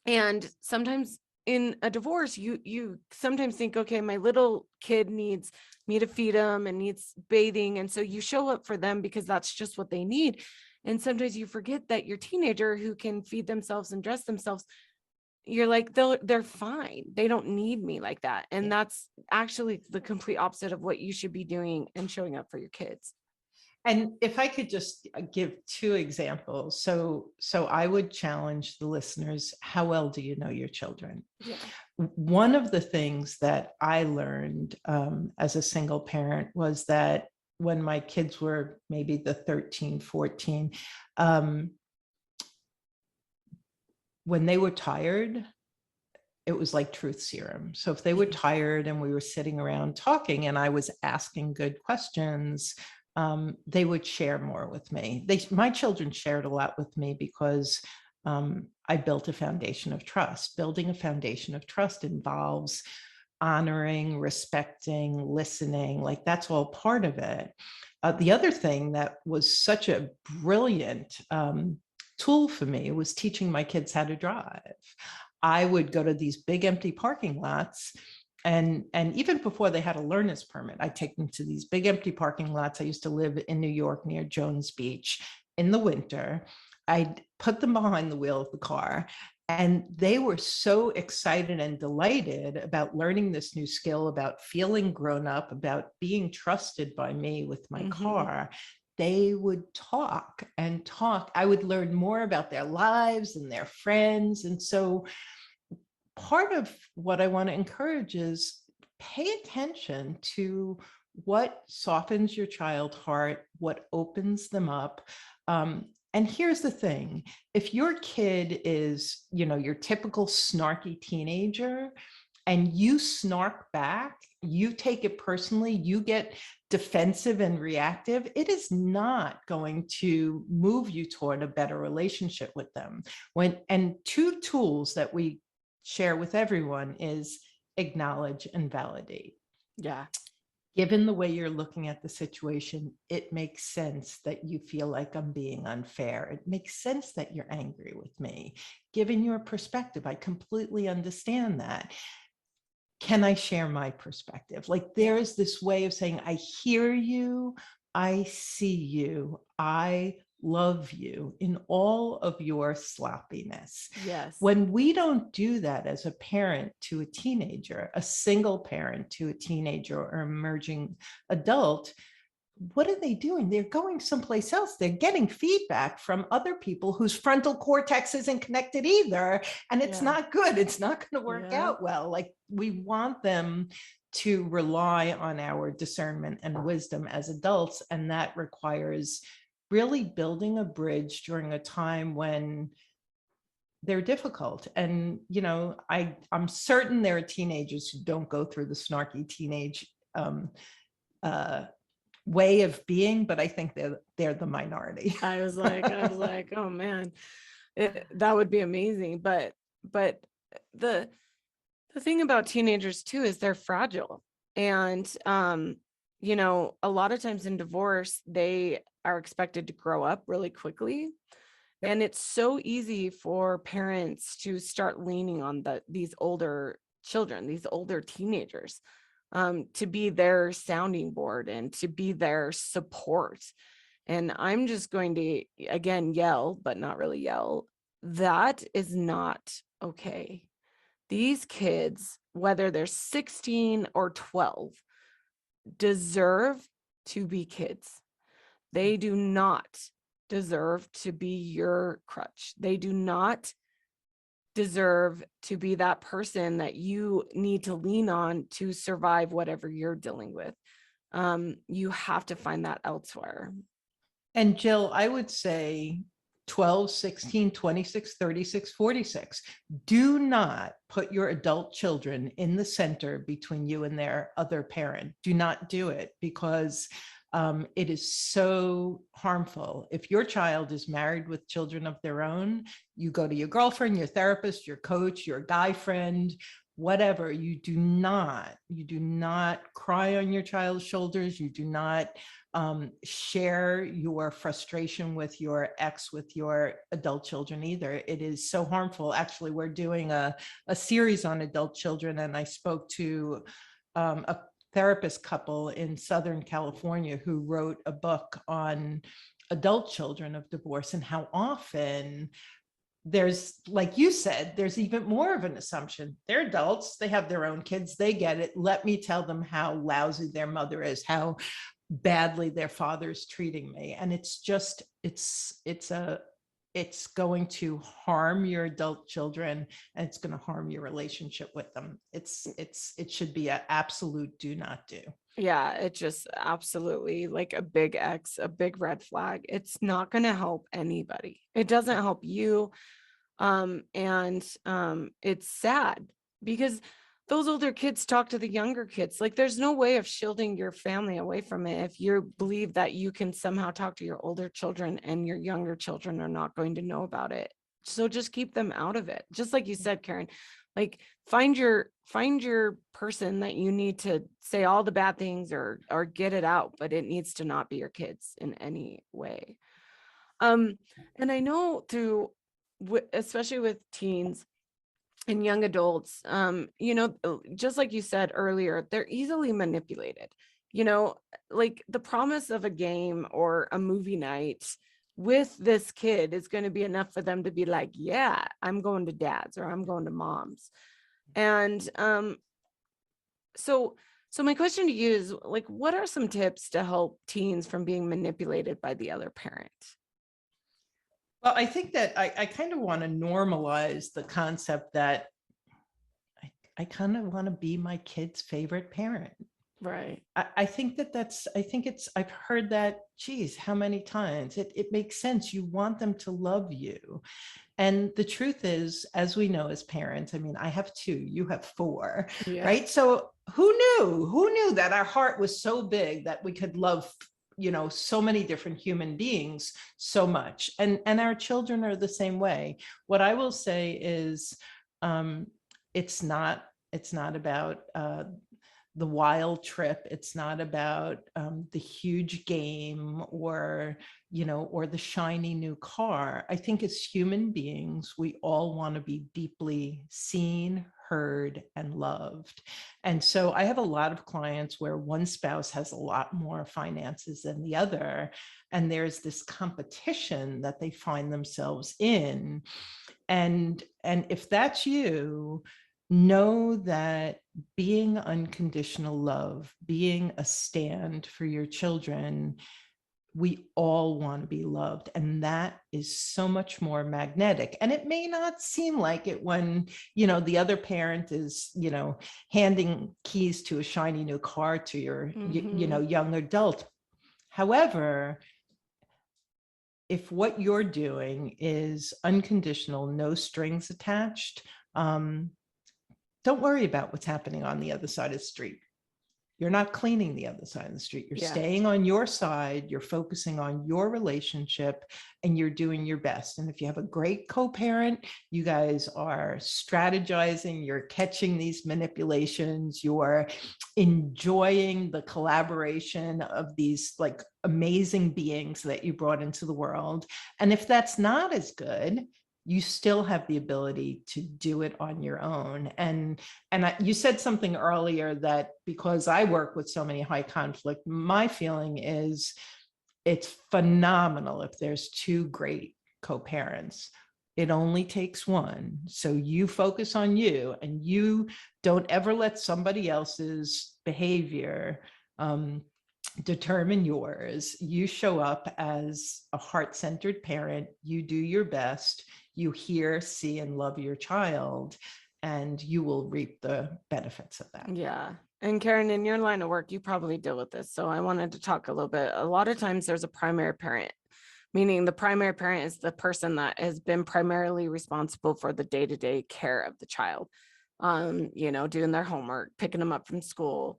And sometimes in a divorce, you sometimes think, okay, my little kid needs me to feed them and needs bathing. And so you show up for them because that's just what they need. And sometimes you forget that your teenager who can feed themselves and dress themselves, you're like, they're fine. They don't need me like that. And Yeah. that's actually the complete opposite of what you should be doing and showing up for your kids. And if I could just give 2 examples. So I would challenge the listeners, how well do you know your children? Yeah. One of the things that I learned as a single parent was that when my kids were maybe the 13, 14, when they were tired, it was like truth serum. So if they were tired and we were sitting around talking and I was asking good questions, they would share more with me. My children shared a lot with me because I built a foundation of trust. Building a foundation of trust involves honoring, respecting, listening, like that's all part of it. The other thing that was such a brilliant tool for me was teaching my kids how to drive. I would go to these big empty parking lots, and even before they had a learner's permit, I'd take them to these big empty parking lots. I used to live in New York near Jones Beach. In the winter, I'd put them behind the wheel of the car, and they were so excited and delighted about learning this new skill, about feeling grown up, about being trusted by me with my car. They would talk and talk. I would learn more about their lives and their friends. And so part of what I want to encourage is pay attention to what softens your child's heart, what opens them up. And here's the thing, if your kid is, your typical snarky teenager, and you snark back, you take it personally, you get defensive and reactive, it is not going to move you toward a better relationship with them. And 2 tools that we share with everyone is acknowledge and validate. Yeah. Given the way you're looking at the situation, it makes sense that you feel like I'm being unfair. It makes sense that you're angry with me. Given your perspective, I completely understand that. Can I share my perspective? Like there is this way of saying, I hear you, I see you, I love you in all of your sloppiness. Yes. When we don't do that as a parent to a teenager, a single parent to a teenager or emerging adult, what are they doing? They're going someplace else. They're getting feedback from other people whose frontal cortex isn't connected either. And it's Yeah. not good. It's not going to work Yeah. out well. Like, we want them to rely on our discernment and wisdom as adults. And that requires really building a bridge during a time when they're difficult. And, I'm certain there are teenagers who don't go through the snarky teenage uh, way of being, but I think they're the minority. I was like, oh man, that would be amazing. But the thing about teenagers too is they're fragile. And a lot of times in divorce, they are expected to grow up really quickly. Yep. And it's so easy for parents to start leaning on these older children, these older teenagers, to be their sounding board and to be their support. And I'm just going to, again, yell, but not really yell. That is not okay. These kids, whether they're 16 or 12, deserve to be kids. They do not deserve to be your crutch. They do not deserve to be that person that you need to lean on to survive whatever you're dealing with. You have to find that elsewhere. And Jill, I would say 12, 16, 26, 36, 46. Do not put your adult children in the center between you and their other parent. Do not do it, because it is so harmful. If your child is married with children of their own, you go to your girlfriend, your therapist, your coach, your guy friend, whatever. You do not cry on your child's shoulders. You do not share your frustration with your ex, with your adult children either. It is so harmful. Actually, we're doing a series on adult children, and I spoke to a therapist couple in Southern California who wrote a book on adult children of divorce, and how often there's, like you said, there's even more of an assumption. They're adults, they have their own kids, they get it. Let me tell them how lousy their mother is, how badly their father's treating me. And it's just, it's going to harm your adult children, and it's going to harm your relationship with them. It should be an absolute do not do. Yeah, it just absolutely, like a big X, a big red flag. It's not going to help anybody. It doesn't help you. It's sad because those older kids talk to the younger kids. Like, there's no way of shielding your family away from it if you believe that you can somehow talk to your older children and your younger children are not going to know about it. So just keep them out of it. Just like you said, Karen, like find your person that you need to say all the bad things or get it out, but it needs to not be your kids in any way. And I know especially with teens and young adults, just like you said earlier, they're easily manipulated. Like the promise of a game or a movie night with this kid is going to be enough for them to be like, yeah, I'm going to dad's or I'm going to mom's. And so my question to you is, like, what are some tips to help teens from being manipulated by the other parent? Well, I think that I kind of want to normalize the concept that I kind of want to be my kid's favorite parent. Right. I think I've heard that, geez, how many times? It makes sense. You want them to love you. And the truth is, as we know as parents, I mean, I have 2, you have 4, Yeah. right? So who knew that our heart was so big that we could love, so many different human beings so much. And our children are the same way. What I will say is, it's not about the wild trip. It's not about the huge game or the shiny new car. I think as human beings, we all want to be deeply seen, heard, and loved. And so I have a lot of clients where one spouse has a lot more finances than the other, and there's this competition that they find themselves in. And if that's you, know that being unconditional love, being a stand for your children, we all want to be loved. And that is so much more magnetic. And it may not seem like it when, the other parent is, handing keys to a shiny new car to your, young adult. However, if what you're doing is unconditional, no strings attached, don't worry about what's happening on the other side of the street. You're not cleaning the other side of the street. You're staying on your side. You're focusing on your relationship and you're doing your best. And if you have a great co-parent, you guys are strategizing, you're catching these manipulations, you're enjoying the collaboration of these like amazing beings that you brought into the world. And if that's not as good, you still have the ability to do it on your own. And you said something earlier that because I work with so many high conflict, my feeling is it's phenomenal if there's two great co-parents. It only takes one. So you focus on you and you don't ever let somebody else's behavior determine yours. You show up as a heart-centered parent. You do your best. You hear, see, and love your child, and you will reap the benefits of that. Yeah. And Karen, in your line of work, you probably deal with this. So I wanted to talk a little bit. A lot of times there's a primary parent, meaning the primary parent is the person that has been primarily responsible for the day-to-day care of the child, doing their homework, picking them up from school.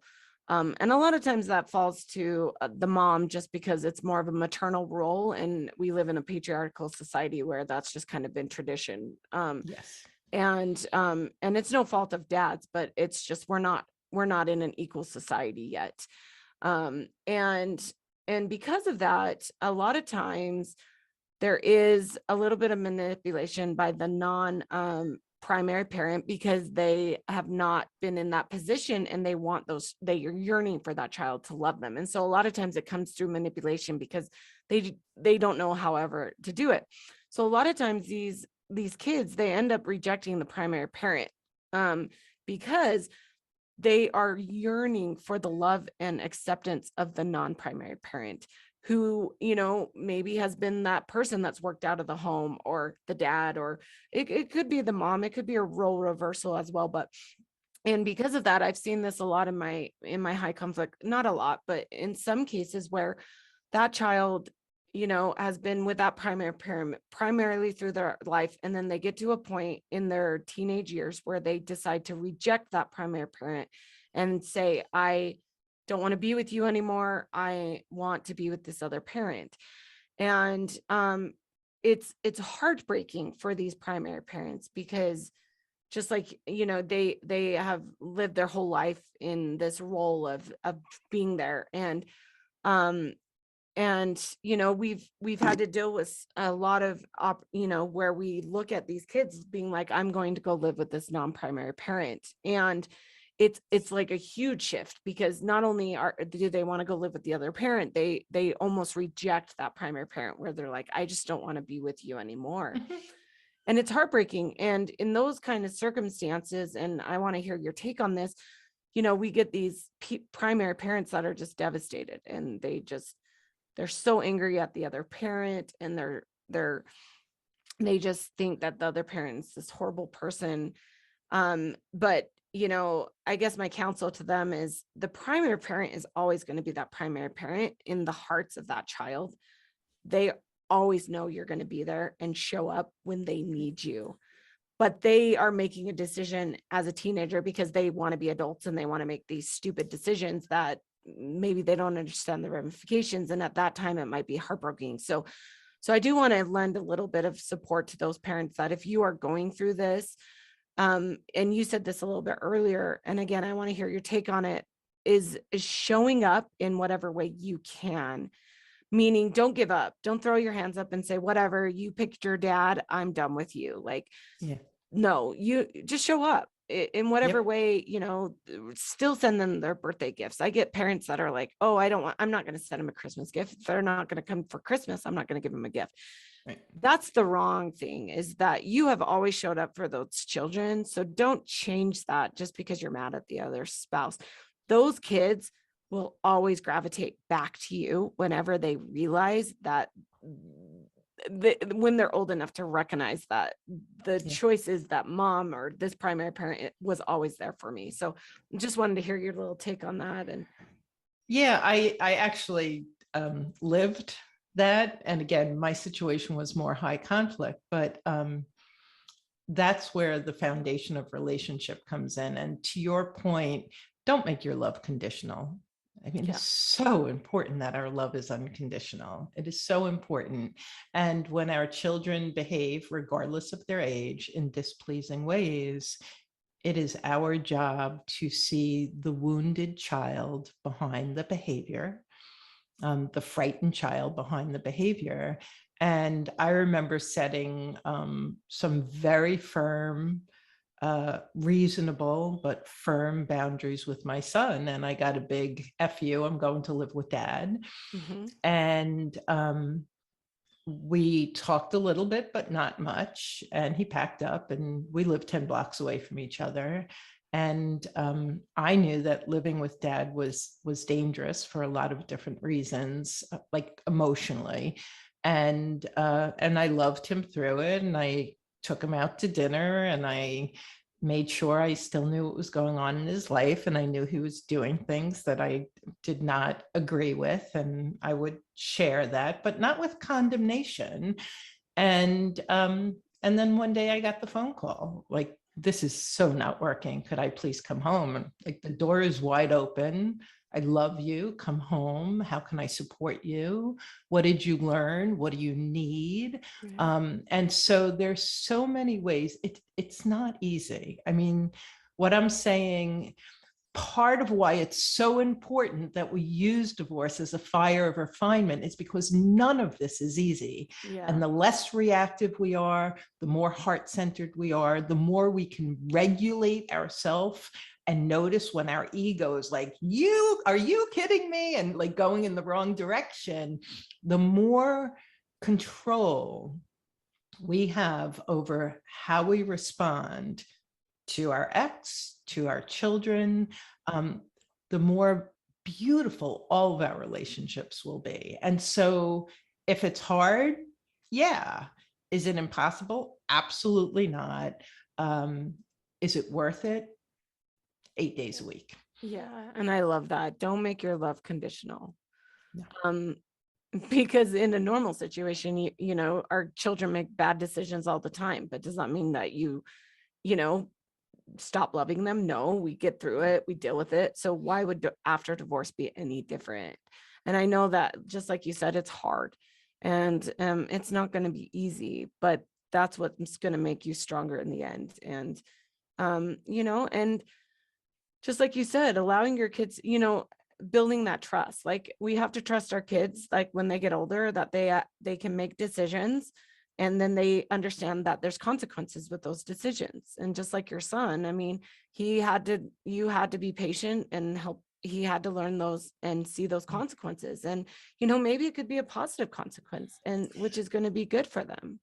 And a lot of times that falls to the mom just because it's more of a maternal role. And we live in a patriarchal society where that's just kind of been tradition. Yes. And it's no fault of dads, but it's just, we're not in an equal society yet. And because of that, a lot of times there is a little bit of manipulation by the primary parent because they have not been in that position and they want they are yearning for that child to love them. And so a lot of times it comes through manipulation because they don't know however to do it. So a lot of times these kids, they end up rejecting the primary parent because they are yearning for the love and acceptance of the non-primary parent who, maybe has been that person that's worked out of the home, or the dad, or it could be the mom. It could be a role reversal as well. And because of that, I've seen this a lot in my high conflict, not a lot, but in some cases where that child, has been with that primary parent primarily through their life. And then they get to a point in their teenage years where they decide to reject that primary parent and say, I don't want to be with you anymore. I want to be with this other parent. And it's heartbreaking for these primary parents because just like, they have lived their whole life in this role of being there. And we've had to deal with a lot of where we look at these kids being like, I'm going to go live with this non-primary parent. And it's like a huge shift because not only do they want to go live with the other parent, they almost reject that primary parent where they're like, I just don't want to be with you anymore. And it's heartbreaking. And in those kind of circumstances, and I want to hear your take on this, we get these primary parents that are just devastated and they're so angry at the other parent, and they just think that the other parent is this horrible person. But I guess my counsel to them is the primary parent is always going to be that primary parent in the hearts of that child. They always know you're going to be there and show up when they need you. But they are making a decision as a teenager because they want to be adults and they want to make these stupid decisions that maybe they don't understand the ramifications. And at that time, it might be heartbreaking. So I do want to lend a little bit of support to those parents that if you are going through this, and you said this a little bit earlier, and again, I want to hear your take on it, is showing up in whatever way you can. Meaning, don't give up. Don't throw your hands up and say, whatever, you picked your dad, I'm done with you. Like, yeah. No, you just show up. in whatever Yep. way, still send them their birthday gifts. I get parents that are like, oh, I'm not going to send them a Christmas gift. If they're not going to come for Christmas, I'm not going to give them a gift. Right. That's the wrong thing, is that you have always showed up for those children. So don't change that just because you're mad at the other spouse. Those kids will always gravitate back to you whenever they realize that when they're old enough to recognize that the Yeah. choice is that mom or this primary parent was always there for me. So just wanted to hear your little take on that. And Yeah, I actually lived that. And again, my situation was more high conflict, but that's where the foundation of relationship comes in. And to your point, don't make your love conditional. I mean, Yeah. it's so important that our love is unconditional. It is so important. And when our children behave, regardless of their age, in displeasing ways, it is our job to see the wounded child behind the behavior, the frightened child behind the behavior. And I remember setting some very firm, reasonable but firm boundaries with my son. And I got a big F you, I'm going to live with dad. Mm-hmm. And we talked a little bit, but not much. And he packed up and we lived 10 blocks away from each other. And I knew that living with dad was dangerous for a lot of different reasons, like emotionally. And I loved him through it. And I took him out to dinner and I made sure I still knew what was going on in his life. And I knew he was doing things that I did not agree with. And I would share that, but not with condemnation. And then one day I got the phone call, like, this is so not working. Could I please come home? And like, the door is wide open. I love you. Come home. How can I support you? What did you learn? What do you need? And so there's so many ways. It's not easy. I mean, what I'm saying, part of why it's so important that we use divorce as a fire of refinement is because none of this is easy. Yeah. And the less reactive we are, the more heart-centered we are, the more we can regulate ourselves and notice when our ego is like, are you kidding me? And like going in the wrong direction, the more control we have over how we respond to our ex, to our children, the more beautiful all of our relationships will be. And so if it's hard, yeah. Is it impossible? Absolutely not. Is it worth it? 8 days a week. Yeah. And I love that. Don't make your love conditional. No. Because in a normal situation, our children make bad decisions all the time, but does that mean that you stop loving them? No, we get through it, we deal with it. So why would after divorce be any different? And I know that, just like you said, it's hard and it's not going to be easy, but that's what's going to make you stronger in the end. And and just like you said, allowing your kids, building that trust. Like, we have to trust our kids, like when they get older, that they can make decisions, and then they understand that there's consequences with those decisions. And just like your son, I mean, you had to be patient and help. He had to learn those and see those consequences. And, maybe it could be a positive consequence, and which is going to be good for them.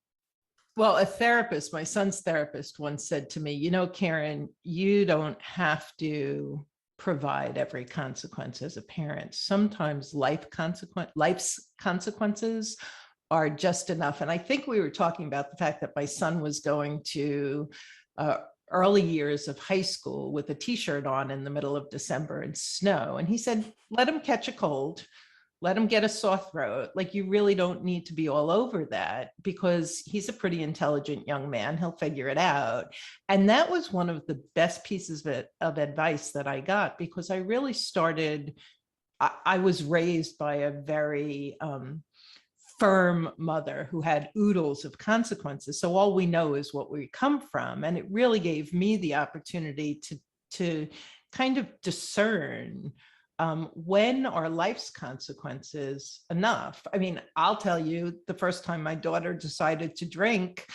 Well, a therapist, my son's therapist, once said to me, Karen, you don't have to provide every consequence as a parent. Sometimes life's consequences are just enough. And I think we were talking about the fact that my son was going to early years of high school with a t-shirt on in the middle of December and snow. And he said, let him catch a cold. Let him get a sore throat. Like, you really don't need to be all over that, because he's a pretty intelligent young man. He'll figure it out. And that was one of the best pieces of advice that I got, because I really I was raised by a very firm mother who had oodles of consequences. So all we know is what we come from. And it really gave me the opportunity to kind of discern when are life's consequences enough? I mean, I'll tell you, the first time my daughter decided to drink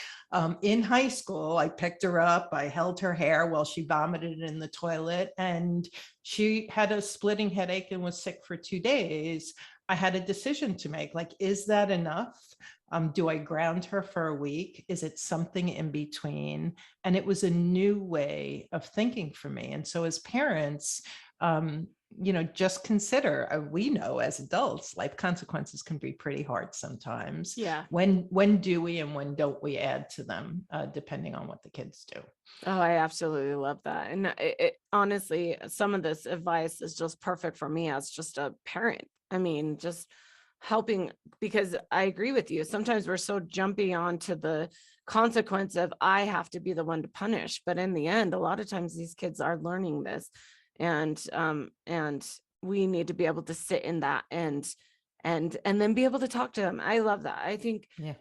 in high school, I picked her up, I held her hair while she vomited in the toilet, and she had a splitting headache and was sick for 2 days. I had a decision to make, like, is that enough? Do I ground her for a week? Is it something in between? And it was a new way of thinking for me. And so as parents, just consider, we know as adults, life consequences can be pretty hard sometimes. Yeah. When do we and when don't we add to them, depending on what the kids do? Oh, I absolutely love that. And honestly, some of this advice is just perfect for me as just a parent. I mean, just helping, because I agree with you. Sometimes we're so jumpy onto the consequence of I have to be the one to punish. But in the end, a lot of times these kids are learning this, and we need to be able to sit in that and then be able to talk to them. I love that. I think, Yeah.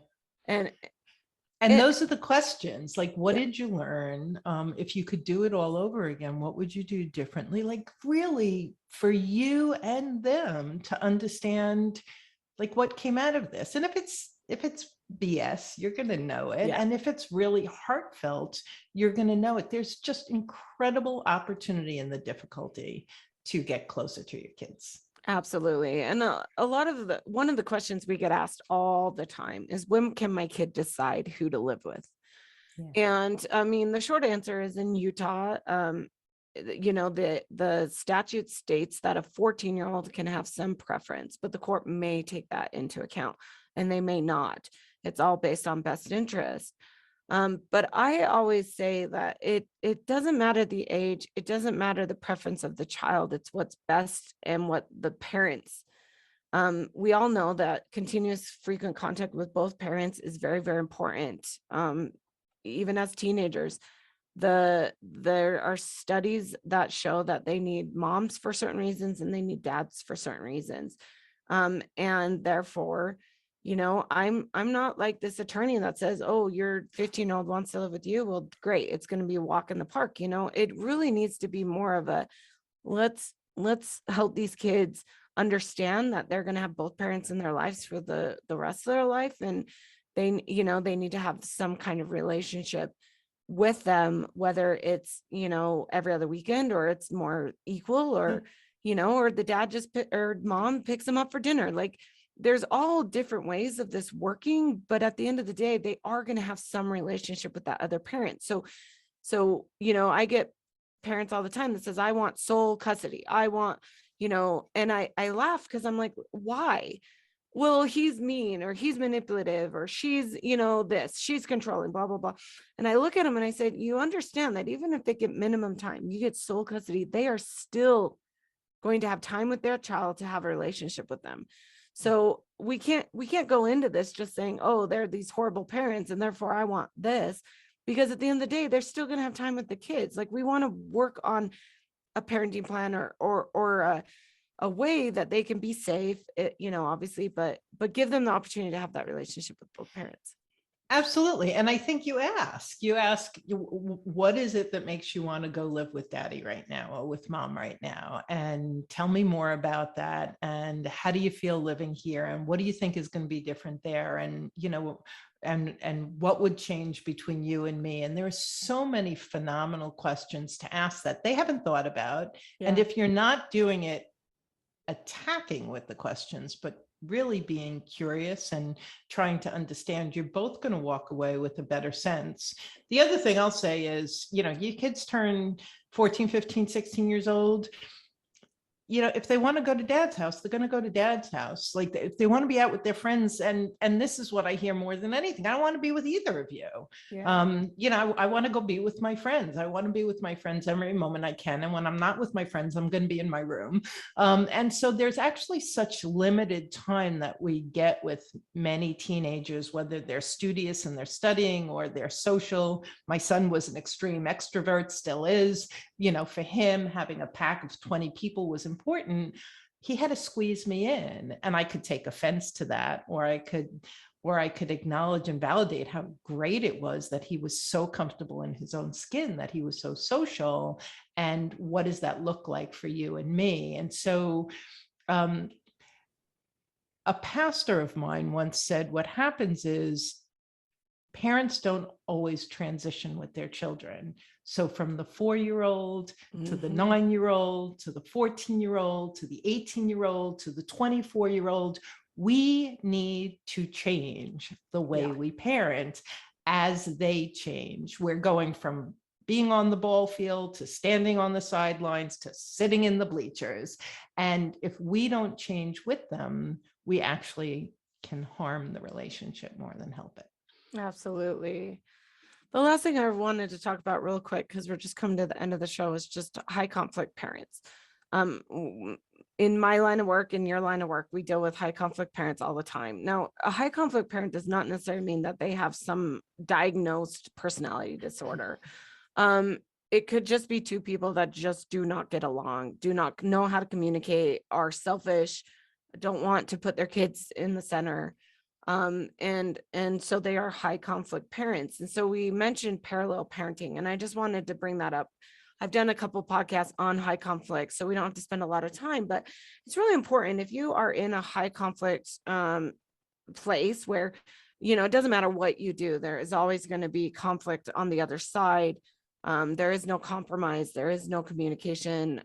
And those are the questions, like, what did you learn? If you could do it all over again, what would you do differently? Like, really, for you and them to understand, like, what came out of this. And if it's BS, you're going to know it. Yeah. And if it's really heartfelt, you're going to know it. There's just incredible opportunity in the difficulty to get closer to your kids. Absolutely. And one of the questions we get asked all the time is, when can my kid decide who to live with? Yeah. And I mean, the short answer is, in Utah, the statute states that a 14-year-old can have some preference, but the court may take that into account, and they may not. It's all based on best interest. But I always say that it doesn't matter the age, it doesn't matter the preference of the child, it's what's best and what the parents. We all know that continuous frequent contact with both parents is very, very important. Even as teenagers, there are studies that show that they need moms for certain reasons and they need dads for certain reasons. And therefore, I'm not like this attorney that says, oh, your 15-year-old wants to live with you. Well, great. It's going to be a walk in the park. It really needs to be more of a, let's help these kids understand that they're going to have both parents in their lives for the rest of their life. And they need to have some kind of relationship with them, whether it's, every other weekend, or it's more equal, or, or the dad or mom picks them up for dinner. Like, there's all different ways of this working, but at the end of the day, they are going to have some relationship with that other parent. So, I get parents all the time that says, I want sole custody. I want, and I laugh, because I'm like, why? Well, he's mean, or he's manipulative, or she's, she's controlling, blah, blah, blah. And I look at him and I said, you understand that even if they get minimum time, you get sole custody, they are still going to have time with their child to have a relationship with them. So we can't go into this just saying, oh, they're these horrible parents and therefore I want this, because at the end of the day, they're still going to have time with the kids. Like, we want to work on a parenting plan or a way that they can be safe, obviously, but give them the opportunity to have that relationship with both parents. Absolutely. And I think you ask, what is it that makes you want to go live with daddy right now, or with mom right now? And tell me more about that. And how do you feel living here? And what do you think is going to be different there? And, and what would change between you and me? And there are so many phenomenal questions to ask that they haven't thought about. Yeah. And if you're not doing it attacking with the questions, but really being curious and trying to understand, you're both going to walk away with a better sense. The other thing I'll say is, your kids turn 14, 15, 16 years old. If they want to go to dad's house, they're going to go to dad's house. Like, if they want to be out with their friends, and this is what I hear more than anything, I don't want to be with either of you. Yeah. I want to go be with my friends. I want to be with my friends every moment I can. And when I'm not with my friends, I'm going to be in my room. And so there's actually such limited time that we get with many teenagers, whether they're studious and they're studying, or they're social. My son was an extreme extrovert, still is. For him, having a pack of 20 people was important. he had to squeeze me in, and I could take offense to that, or I could acknowledge and validate how great it was that he was so comfortable in his own skin, that he was so social, and what does that look like for you and me? And so a pastor of mine once said, what happens is parents don't always transition with their children. So from the 4-year-old to the 9-year-old, to the 14-year-old, to the 18-year-old, to the 24-year-old, we need to change the way we parent as they change. We're going from being on the ball field to standing on the sidelines to sitting in the bleachers. And if we don't change with them, we actually can harm the relationship more than help it. Absolutely. The last thing I wanted to talk about real quick, because we're just coming to the end of the show, is just high conflict parents. In my line of work, in your line of work, we deal with high conflict parents all the time. Now, a high conflict parent does not necessarily mean that they have some diagnosed personality disorder. It could just be two people that just do not get along, do not know how to communicate, are selfish, don't want to put their kids in the center. And so they are high conflict parents. And so we mentioned parallel parenting, and I just wanted to bring that up. I've done a couple podcasts on high conflict, so we don't have to spend a lot of time, but it's really important if you are in a high conflict place where, it doesn't matter what you do, there is always going to be conflict on the other side. There is no compromise, there is no communication.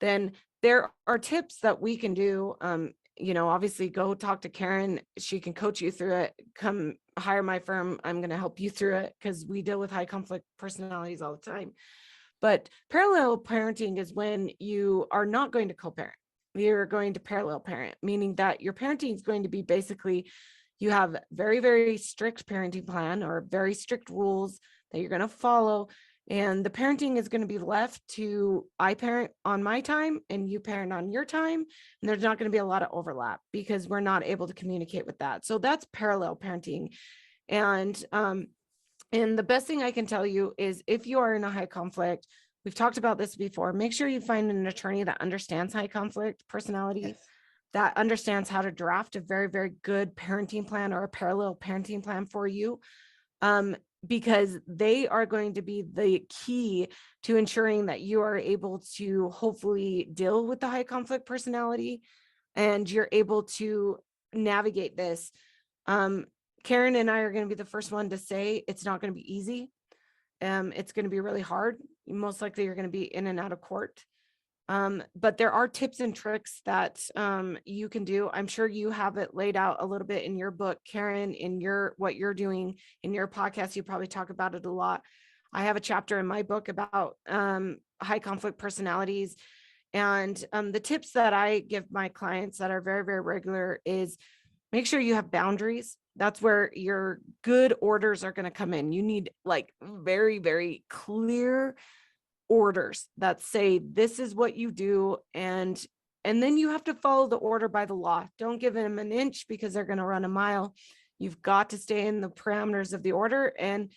Then there are tips that we can do. Obviously go talk to Karen. She can coach you through it. Come hire my firm. I'm going to help you through it, because we deal with high conflict personalities all the time. But parallel parenting is when you are not going to co-parent. You're going to parallel parent, meaning that your parenting is going to be basically, you have very, very strict parenting plan or very strict rules that you're going to follow. And the parenting is going to be left to, I parent on my time and you parent on your time. And there's not going to be a lot of overlap because we're not able to communicate with that. So that's parallel parenting. And the best thing I can tell you is, if you are in a high conflict, we've talked about this before, make sure you find an attorney that understands high conflict personality, that understands how to draft a very, very good parenting plan or a parallel parenting plan for you. Because they are going to be the key to ensuring that you are able to hopefully deal with the high conflict personality and you're able to navigate this. Karen and I are going to be the first one to say it's not going to be easy. It's going to be really hard. Most likely you're going to be in and out of court. But there are tips and tricks that you can do. I'm sure you have it laid out a little bit in your book, Karen, in what you're doing in your podcast. You probably talk about it a lot. I have a chapter in my book about high conflict personalities. And the tips that I give my clients that are very, very regular is make sure you have boundaries. That's where your good orders are going to come in. You need like very, very clear orders that say, this is what you do. And then you have to follow the order by the law. Don't give them an inch because they're going to run a mile. You've got to stay in the parameters of the order. And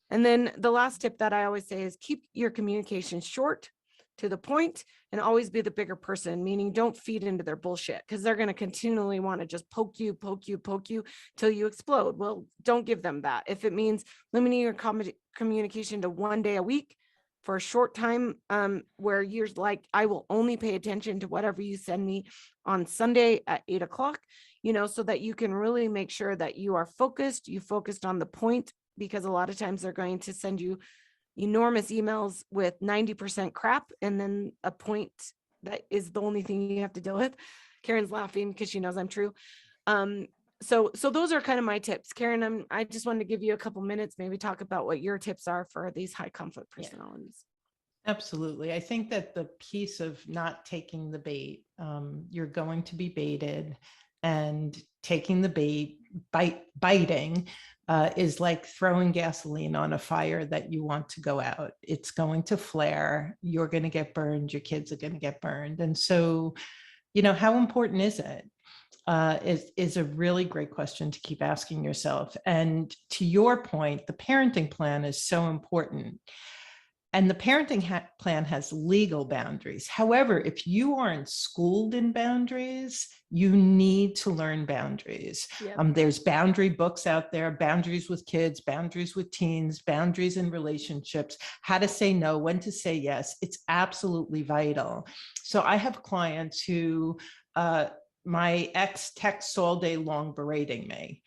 then the last tip that I always say is keep your communication short, to the point, and always be the bigger person, meaning don't feed into their bullshit, because they're going to continually want to just poke you till you explode. Well, don't give them that. If it means limiting your communication to 1 day a week for a short time, where you're like, I will only pay attention to whatever you send me on Sunday at 8:00, so that you can really make sure that you are focused, you focused on the point, because a lot of times they're going to send you enormous emails with 90% crap and then a point that is the only thing you have to deal with. Karen's laughing because she knows I'm true. So those are kind of my tips. Karen, I just wanted to give you a couple minutes, maybe talk about what your tips are for these high conflict personalities. Absolutely. I think that the piece of not taking the bait, you're going to be baited, and taking the bait, biting, is like throwing gasoline on a fire that you want to go out. It's going to flare. You're going to get burned. Your kids are going to get burned. And so, how important is it? Is a really great question to keep asking yourself. And to your point, the parenting plan is so important. And the parenting plan has legal boundaries. However, if you aren't schooled in boundaries, you need to learn boundaries. Yep. There's boundary books out there, boundaries with kids, boundaries with teens, boundaries in relationships, how to say no, when to say yes. It's absolutely vital. So I have clients who, my ex texts all day long berating me.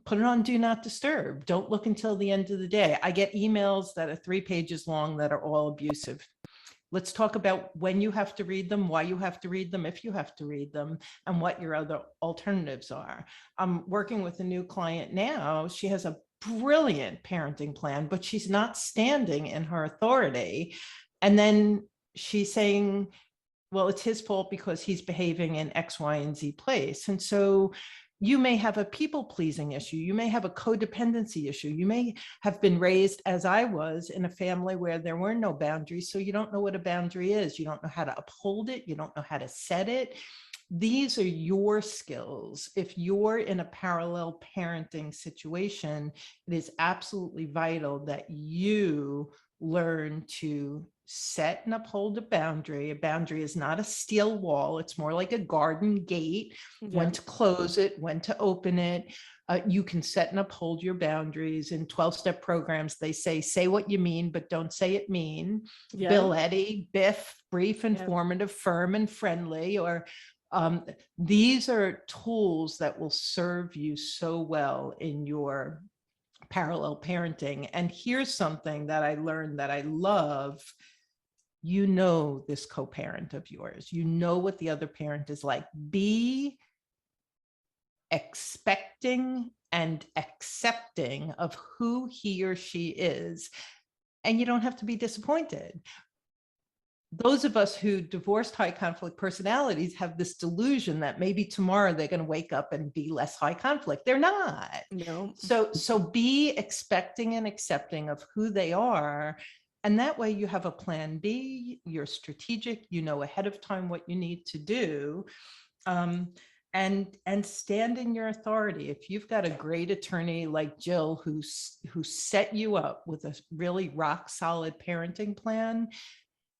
Put it on do not disturb. Don't look until the end of the day. I get emails that are 3 pages long that are all abusive. Let's talk about when you have to read them, why you have to read them, if you have to read them, and what your other alternatives are. I'm working with a new client now. She has a brilliant parenting plan, but she's not standing in her authority. And then she's saying, well, it's his fault because he's behaving in X, Y, and Z place. And so you may have a people-pleasing issue. You may have a codependency issue. You may have been raised, as I was, in a family where there were no boundaries. So you don't know what a boundary is. You don't know how to uphold it. You don't know how to set it. These are your skills. If you're in a parallel parenting situation, it is absolutely vital that you learn to set and uphold a boundary. A boundary is not a steel wall. It's more like a garden gate, when to close it, when to open it. You can set and uphold your boundaries. In 12-step programs, they say what you mean, but don't say it mean. Yep. Bill Eddy, BIFF, brief, informative, firm, and friendly. Or these are tools that will serve you so well in your parallel parenting. And here's something that I learned that I love. You know this co-parent of yours. You know what the other parent is like. Be expecting and accepting of who he or she is, and you don't have to be disappointed. Those of us who divorced high conflict personalities have this delusion that maybe tomorrow they're going to wake up and be less high conflict. They're not. No. So be expecting and accepting of who they are. And that way you have a plan B, you're strategic, you know ahead of time what you need to do. And stand in your authority. If you've got a great attorney like Jill who set you up with a really rock solid parenting plan,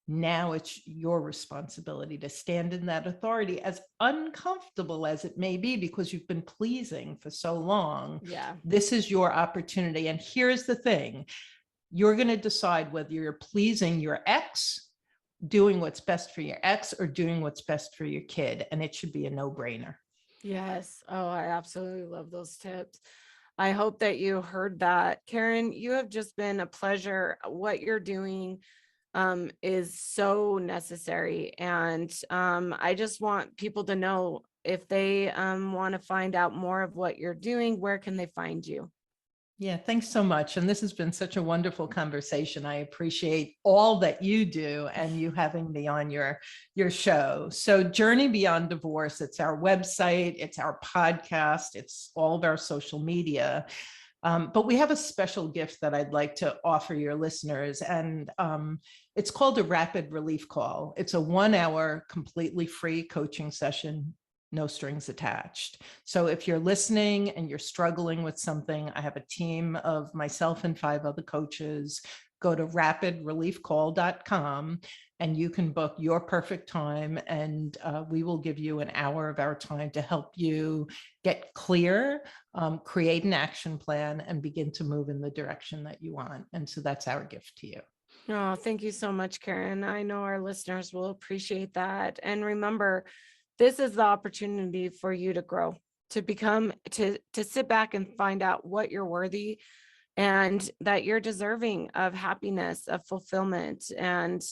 now it's your responsibility to stand in that authority, as uncomfortable as it may be because you've been pleasing for so long. Yeah. This is your opportunity. And here's the thing. You're going to decide whether you're pleasing your ex, doing what's best for your ex, or doing what's best for your kid. And it should be a no-brainer. Yes. Oh, I absolutely love those tips. I hope that you heard that. Karen, you have just been a pleasure. What you're doing is so necessary. And I just want people to know, if they want to find out more of what you're doing, where can they find you? Yeah, thanks so much. And this has been such a wonderful conversation. I appreciate all that you do and you having me on your show. So Journey Beyond Divorce, it's our website, it's our podcast, it's all of our social media. But we have a special gift that I'd like to offer your listeners. And it's called a Rapid Relief Call. It's a 1-hour completely free coaching session, no strings attached. So if you're listening and you're struggling with something, I have a team of myself and 5 other coaches. Go to rapidreliefcall.com and you can book your perfect time, and we will give you an hour of our time to help you get clear, create an action plan, and begin to move in the direction that you want. And so that's our gift to you. Oh, thank you so much, Karen. I know our listeners will appreciate that. And remember, this is the opportunity for you to grow, to become, to sit back and find out what you're worthy, and that you're deserving of happiness, of fulfillment, and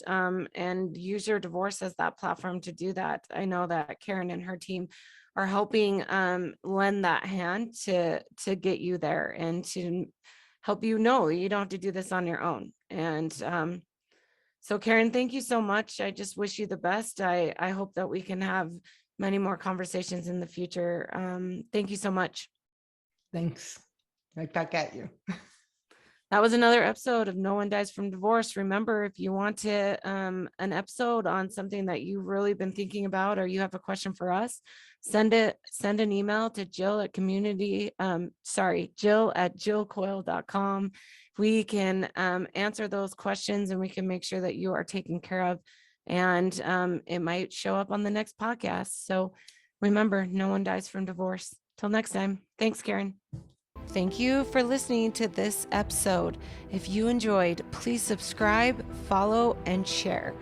use your divorce as that platform to do that. I know that Karen and her team are helping lend that hand to get you there, and to help you know you don't have to do this on your own. And so Karen, thank you so much. I just wish you the best. I hope that we can have many more conversations in the future. Thank you so much. Thanks. Right back at you. That was another episode of No One Dies from Divorce. Remember, if you want to an episode on something that you've really been thinking about, or you have a question for us, send an email to Jill at Jill@jillcoyle.com. We can answer those questions, and we can make sure that you are taken care of, and it might show up on the next podcast. So remember, no one dies from divorce. Till next time. Thanks, Karen. Thank you for listening to this episode. If you enjoyed, please subscribe, follow, and share.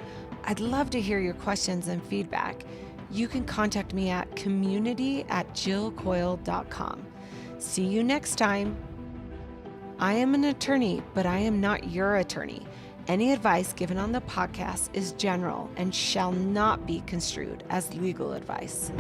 I'd love to hear your questions and feedback. You can contact me at community@jillcoyle.com. See you next time. I am an attorney, but I am not your attorney. Any advice given on the podcast is general and shall not be construed as legal advice.